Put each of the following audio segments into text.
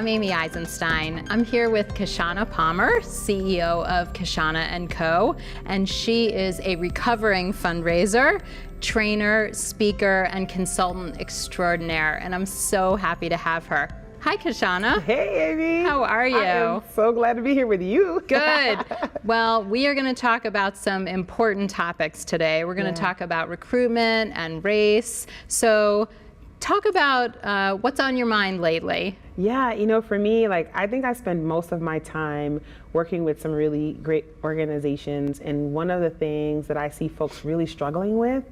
I'm Amy Eisenstein. I'm here with Kishshana Palmer, CEO of Kishshana Co, and she is a recovering fundraiser, trainer, speaker, and consultant extraordinaire, and I'm so happy to have her. Hi, Kishshana. Hey, Amy. How are you? I am so glad to be here with you. Good. Well, we are going to talk about some important topics today. We're going to talk about recruitment and race. So talk about what's on your mind lately. Yeah, you know, for me, I think I spend most of my time working with some really great organizations, and one of the things that I see folks really struggling with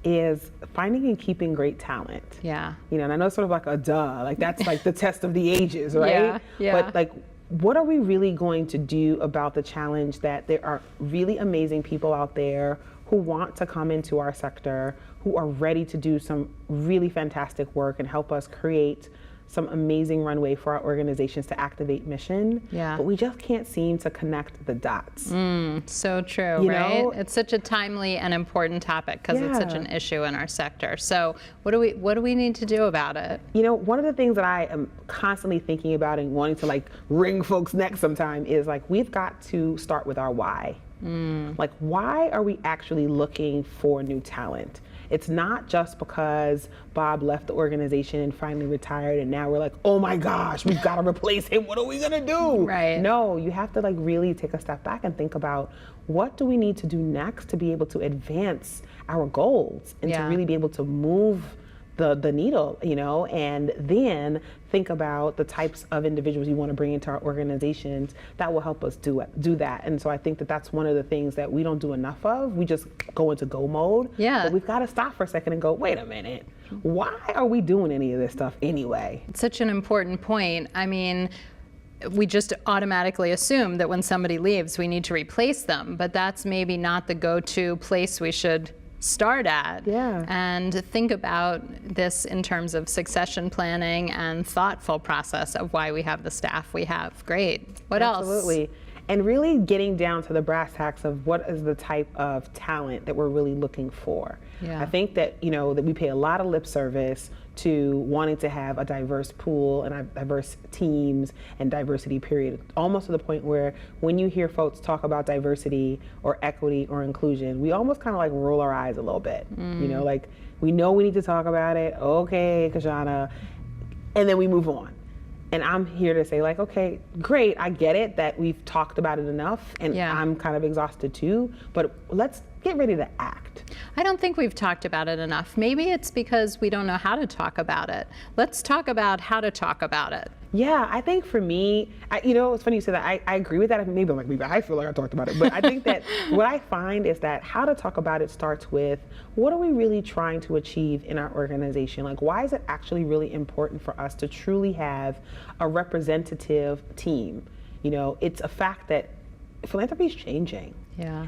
is finding and keeping great talent. Yeah. You know, and I know it's sort of like a duh, like that's like the test of the ages, right? Yeah. But like, what are we really going to do about the challenge that there are really amazing people out there who want to come into our sector, who are ready to do some really fantastic work and help us create some amazing runway for our organizations to activate mission, but we just can't seem to connect the dots. So true, right? It's such a timely and important topic because it's such an issue in our sector. So what do we need to do about it? You know, one of the things that I am constantly thinking about and wanting to like wring folks' necks sometime is like, we've got to start with our why. Like, why are we actually looking for new talent? It's not just because Bob left the organization and finally retired and now we're like, oh my gosh, we've got to replace him. What are we going to do? Right. No, you have to like really take a step back and think about, what do we need to do next to be able to advance our goals and to really be able to move the needle, you know, and then think about the types of individuals you want to bring into our organizations that will help us do that. And so I think that that's one of the things that we don't do enough of. We just go into go mode. Yeah. But we've got to stop for a second and go, wait a minute, why are we doing any of this stuff anyway? It's such an important point. I mean, we just automatically assume that when somebody leaves, we need to replace them, but that's maybe not the go-to place we should start at. And think about this in terms of succession planning and thoughtful process of why we have the staff we have. Great. What else? Absolutely. And really getting down to the brass tacks of what is the type of talent that we're really looking for. I think that, you know, that we pay a lot of lip service to wanting to have a diverse pool and diverse teams and diversity period, almost to the point where when you hear folks talk about diversity or equity or inclusion, we almost kind of like roll our eyes a little bit. You know, like, we know we need to talk about it, okay, Kishshana, and then we move on. And I'm here to say, like, okay, great, I get it that we've talked about it enough, and I'm kind of exhausted too, but let's get ready to act. I don't think we've talked about it enough. Maybe it's because we don't know how to talk about it. Let's talk about how to talk about it. Yeah, I think for me, you know, it's funny you say that. I agree with that. Maybe I feel like I talked about it, but I think that what I find is that how to talk about it starts with, what are we really trying to achieve in our organization? Like, why is it actually really important for us to truly have a representative team? You know, it's a fact that philanthropy is changing.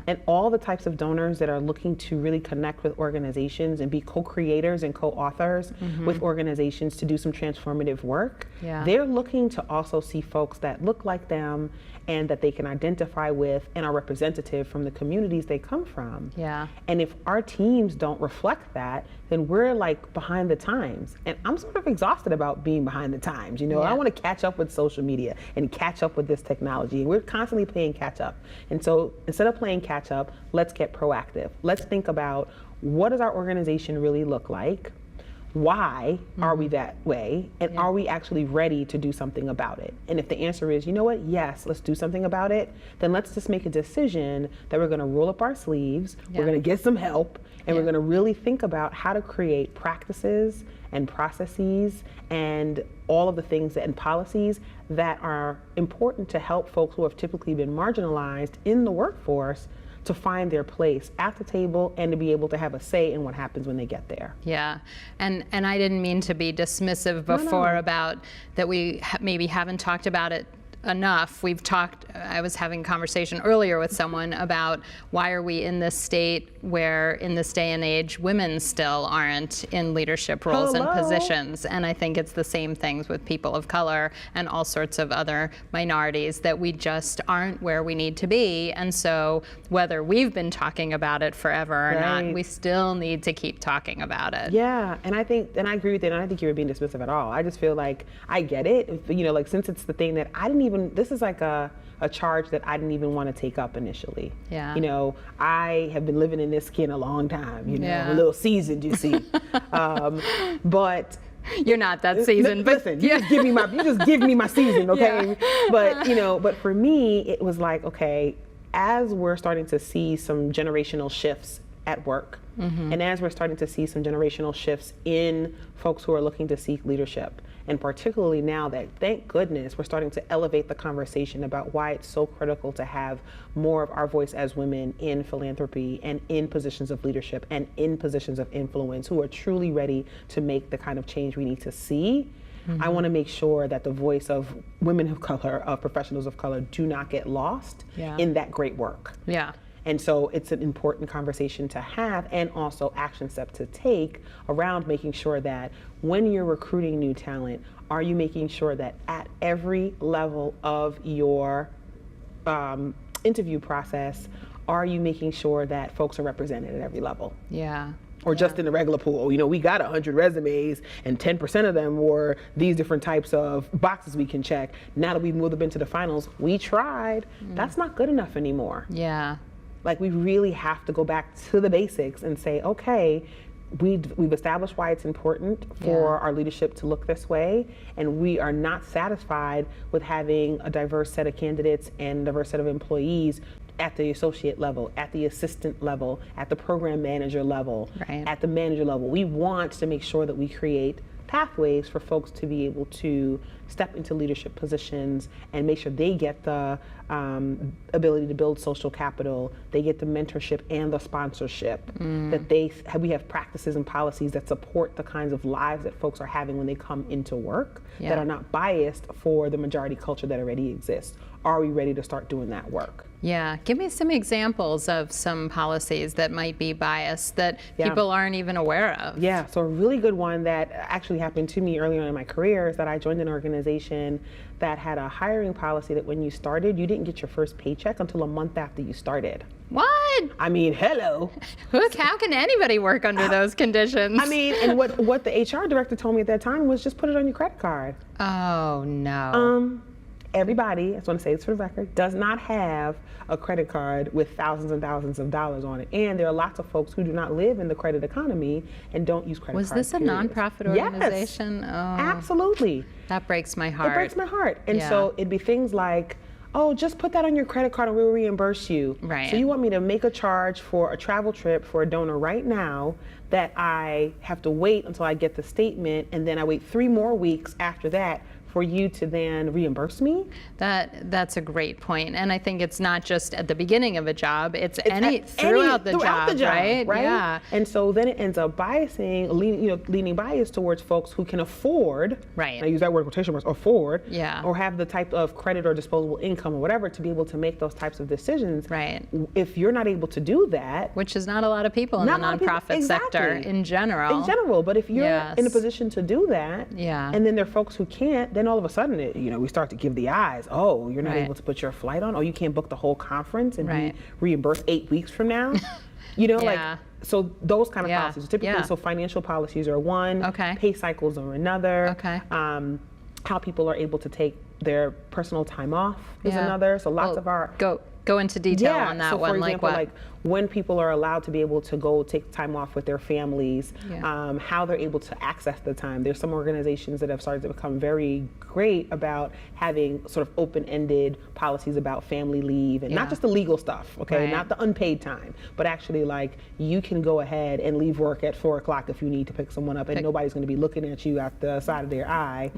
And all the types of donors that are looking to really connect with organizations and be co-creators and co-authors with organizations to do some transformative work, they're looking to also see folks that look like them and that they can identify with and are representative from the communities they come from. And if our teams don't reflect that, then we're like behind the times. And I'm sort of exhausted about being behind the times. You know, I want to catch up with social media and catch up with this technology. And we're constantly playing catch up. And so instead of playing catch up, let's get proactive. Let's think about, what does our organization really look like? Why are we that way? And are we actually ready to do something about it? And if the answer is, you know what, yes, let's do something about it, then let's just make a decision that we're going to roll up our sleeves, we're going to get some help, and we're going to really think about how to create practices and processes and all of the things and policies that are important to help folks who have typically been marginalized in the workforce to find their place at the table and to be able to have a say in what happens when they get there. And I didn't mean to be dismissive before about that we maybe haven't talked about it enough. We've talked, I was having a conversation earlier with someone about why are we in this state where in this day and age women still aren't in leadership roles and positions. And I think it's the same things with people of color and all sorts of other minorities, that we just aren't where we need to be. And so whether we've been talking about it forever or not, we still need to keep talking about it. Yeah, and I think, and I agree with it, and I don't think you were being dismissive at all. I just feel like I get it, you know, like since it's the thing that I didn't even, this is like a charge that I didn't even want to take up initially. Yeah. You know, I have been living in this skin a long time, you know, a little seasoned, you see. But you're not that seasoned, but listen, you just give me my season, okay? But, you know, but for me, it was like, okay, as we're starting to see some generational shifts at work, and as we're starting to see some generational shifts in folks who are looking to seek leadership, and particularly now that, thank goodness, we're starting to elevate the conversation about why it's so critical to have more of our voice as women in philanthropy and in positions of leadership and in positions of influence, who are truly ready to make the kind of change we need to see. I want to make sure that the voice of women of color, of professionals of color, do not get lost in that great work. Yeah. And so it's an important conversation to have, and also action steps to take around making sure that when you're recruiting new talent, are you making sure that at every level of your interview process, are you making sure that folks are represented at every level? Yeah. Or just in the regular pool, you know, we got 100 resumes and 10% of them were these different types of boxes we can check. Now that we've moved up into the finals, we tried. That's not good enough anymore. Yeah. Like, we really have to go back to the basics and say, okay, we've established why it's important for our leadership to look this way, and we are not satisfied with having a diverse set of candidates and a diverse set of employees at the associate level, at the assistant level, at the program manager level, at the manager level. We want to make sure that we create pathways for folks to be able to step into leadership positions and make sure they get the ability to build social capital, they get the mentorship and the sponsorship, that we have practices and policies that support the kinds of lives that folks are having when they come into work, that are not biased for the majority culture that already exists. Are we ready to start doing that work? Yeah, give me some examples of some policies that might be biased that people aren't even aware of. Yeah, so a really good one that actually happened to me early on in my career is that I joined an organization that had a hiring policy that when you started, you didn't get your first paycheck until a month after you started. What? I mean, hello. How can anybody work under those conditions? I mean, and what the HR director told me at that time was just put it on your credit card. Oh, no. Everybody, I just want to say this for the record, does not have a credit card with thousands and thousands of dollars on it. And there are lots of folks who do not live in the credit economy and don't use credit cards. Was this a nonprofit organization? Yes, oh, absolutely. That breaks my heart. It breaks my heart. And so it'd be things like, oh, just put that on your credit card and we'll reimburse you. Right. So you want me to make a charge for a travel trip for a donor right now that I have to wait until I get the statement, and then I wait 3 more weeks after that for you to then reimburse me? That's a great point. And I think it's not just at the beginning of a job, it's throughout the job, right? Yeah. And so then it ends up leaning bias towards folks who can afford, right? I use that word in quotation marks, afford, or have the type of credit or disposable income or whatever to be able to make those types of decisions. Right. If you're not able to do that, which is not a lot of people in the nonprofit sector in general. But if you're in a position to do that, and then there are folks who can't, then all of a sudden, we start to give the eyes. Oh, you're not able to put your flight on. Oh, you can't book the whole conference and be reimbursed 8 weeks from now. So those kind of policies, typically, so financial policies are one, pay cycles are another, how people are able to take their personal time off is another. So lots of our... Go into detail on that one. For example, like when people are allowed to be able to go take time off with their families, how they're able to access the time. There's some organizations that have started to become very great about having sort of open-ended policies about family leave, and not just the legal stuff, not the unpaid time, but actually like you can go ahead and leave work at 4 o'clock if you need to pick someone up, and nobody's going to be looking at you at the side of their eye,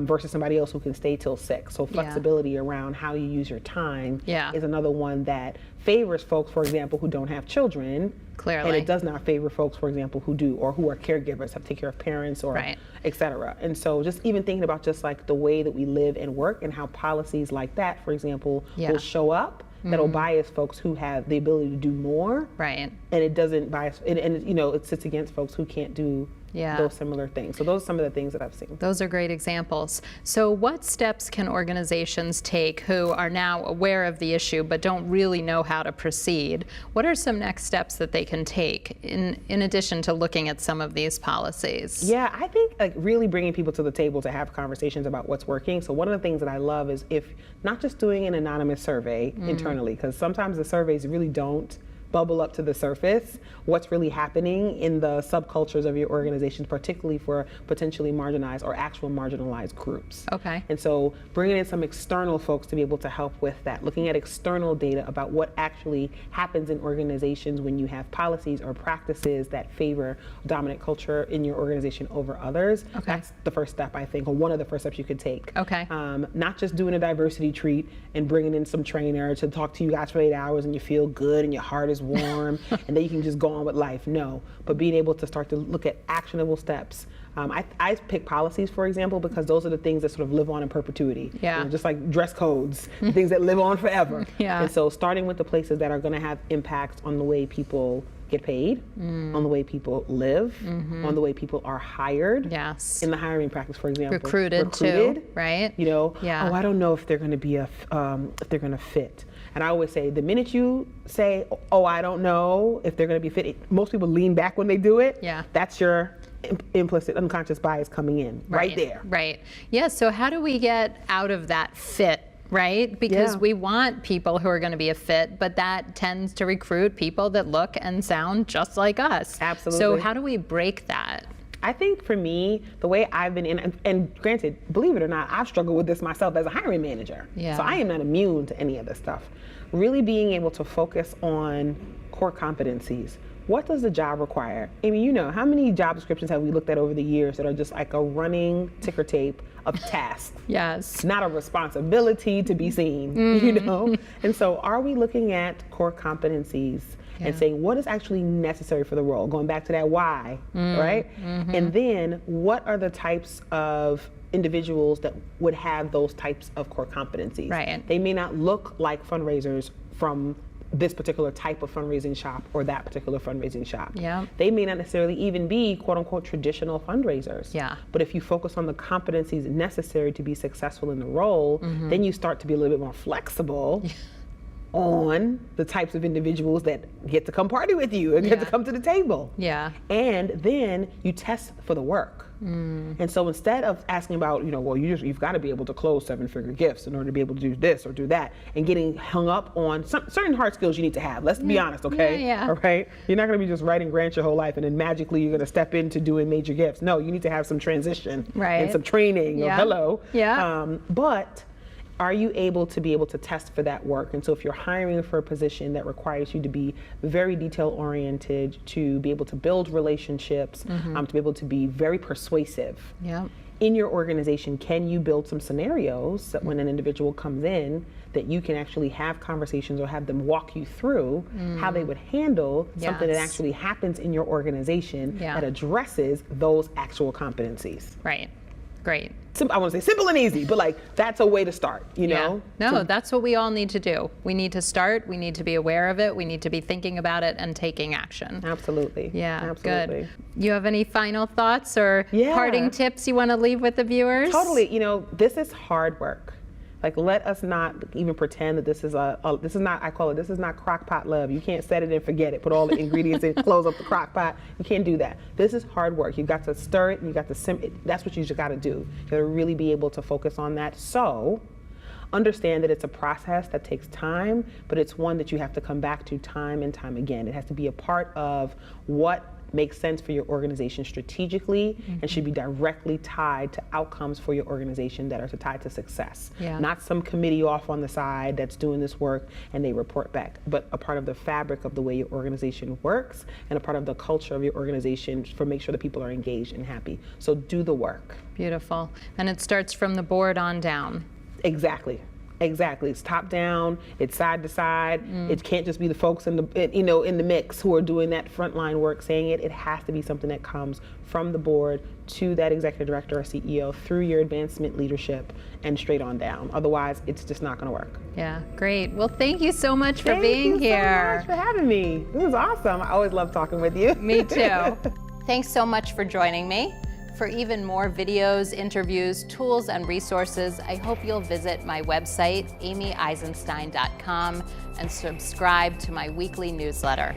versus somebody else who can stay till 6. So flexibility around how you use your time is another another one that favors folks, for example, who don't have children. Clearly. And it does not favor folks, for example, who do, or who are caregivers, have to take care of parents, or et cetera. And so just even thinking about just like the way that we live and work, and how policies like that, for example, will show up, that'll bias folks who have the ability to do more. Right. And it doesn't bias, and you know, it sits against folks who can't do those similar things. So those are some of the things that I've seen. Those are great examples. So what steps can organizations take who are now aware of the issue but don't really know how to proceed? What are some next steps that they can take in addition to looking at some of these policies? Yeah, I think like really bringing people to the table to have conversations about what's working. So one of the things that I love is if not just doing an anonymous survey internally, because sometimes the surveys really don't bubble up to the surface what's really happening in the subcultures of your organization, particularly for potentially marginalized or actual marginalized groups. Okay. And so bringing in some external folks to be able to help with that, looking at external data about what actually happens in organizations when you have policies or practices that favor dominant culture in your organization over others. Okay. That's the first step, I think, or one of the first steps you could take. Okay. Not just doing a diversity treat and bringing in some trainer to talk to you guys for 8 hours and you feel good and your heart is warm and then you can just go on with life. No, but being able to start to look at actionable steps. I pick policies, for example, because those are the things that sort of live on in perpetuity. Yeah. You know, just like dress codes, things that live on forever. Yeah. And so starting with the places that are going to have impacts on the way people get paid, on the way people live, on the way people are hired. Yes. In the hiring practice, for example. Recruited too, right? You know, Yeah. oh, I don't know if they're going to be if they're going to fit. And I always say, the minute you say, oh, I don't know if they're going to be fit, most people lean back when they do it. Yeah. That's your implicit unconscious bias coming in right there. Right. Yeah, so how do we get out of that fit, right? Because we want people who are going to be a fit, but that tends to recruit people that look and sound just like us. Absolutely. So how do we break that? I think for me, the way I've been in, and granted, believe it or not, I've struggled with this myself as a hiring manager. Yeah. So I am not immune to any of this stuff. Really being able to focus on core competencies. What does the job require? I mean, you know, how many job descriptions have we looked at over the years that are just like a running ticker tape of tasks? Yes. Not a responsibility to be seen, you know? And so are we looking at core competencies and saying what is actually necessary for the role? Going back to that why, right? And then what are the types of individuals that would have those types of core competencies? Right. They may not look like fundraisers from this particular type of fundraising shop or that particular fundraising shop. Yeah. They may not necessarily even be quote unquote traditional fundraisers. Yeah. But if you focus on the competencies necessary to be successful in the role, then you start to be a little bit more flexible on the types of individuals that get to come party with you and get to come to the table. Yeah. And then you test for the work. And so instead of asking about, you know, well, you've got to be able to close 7-figure gifts in order to be able to do this or do that, and getting hung up on certain hard skills you need to have. Let's be honest, okay? Yeah. All right? You're not going to be just writing grants your whole life and then magically you're going to step into doing major gifts. No, you need to have some transition and some training. Yeah. Hello. Yeah. But are you able to test for that work? And so if you're hiring for a position that requires you to be very detail oriented, to be able to build relationships, to be able to be very persuasive in your organization, can you build some scenarios that when an individual comes in, that you can actually have conversations or have them walk you through how they would handle something that actually happens in your organization that addresses those actual competencies? Right. Great. I want to say simple and easy, but like that's a way to start, you know? No, that's what we all need to do. We need to start, we need to be aware of it, we need to be thinking about it and taking action. Absolutely. Yeah, absolutely. Good. You have any final thoughts or parting tips you want to leave with the viewers? Totally. You know, this is hard work. Like, let us not even pretend that this is I call it, this is not crock pot love. You can't set it and forget it. Put all the ingredients in, close up the crock pot. You can't do that. This is hard work. You've got to stir it and you got to simmer it. That's what you just got to do. You got to really be able to focus on that. So understand that it's a process that takes time, but it's one that you have to come back to time and time again. It has to be a part of what makes sense for your organization strategically and should be directly tied to outcomes for your organization that are tied to success. Not some committee off on the side that's doing this work and they report back, but a part of the fabric of the way your organization works and a part of the culture of your organization for make sure that people are engaged and happy. So do the work. Beautiful. And it starts from the board on down. Exactly. Exactly. It's top down. It's side to side. It can't just be the folks in the mix who are doing that frontline work saying it. It has to be something that comes from the board to that executive director or CEO through your advancement leadership and straight on down. Otherwise, it's just not going to work. Yeah, great. Well, thank you so much for being here. Thank you so much for having me. This is awesome. I always love talking with you. Me too. Thanks so much for joining me. For even more videos, interviews, tools, and resources, I hope you'll visit my website, amyeisenstein.com, and subscribe to my weekly newsletter.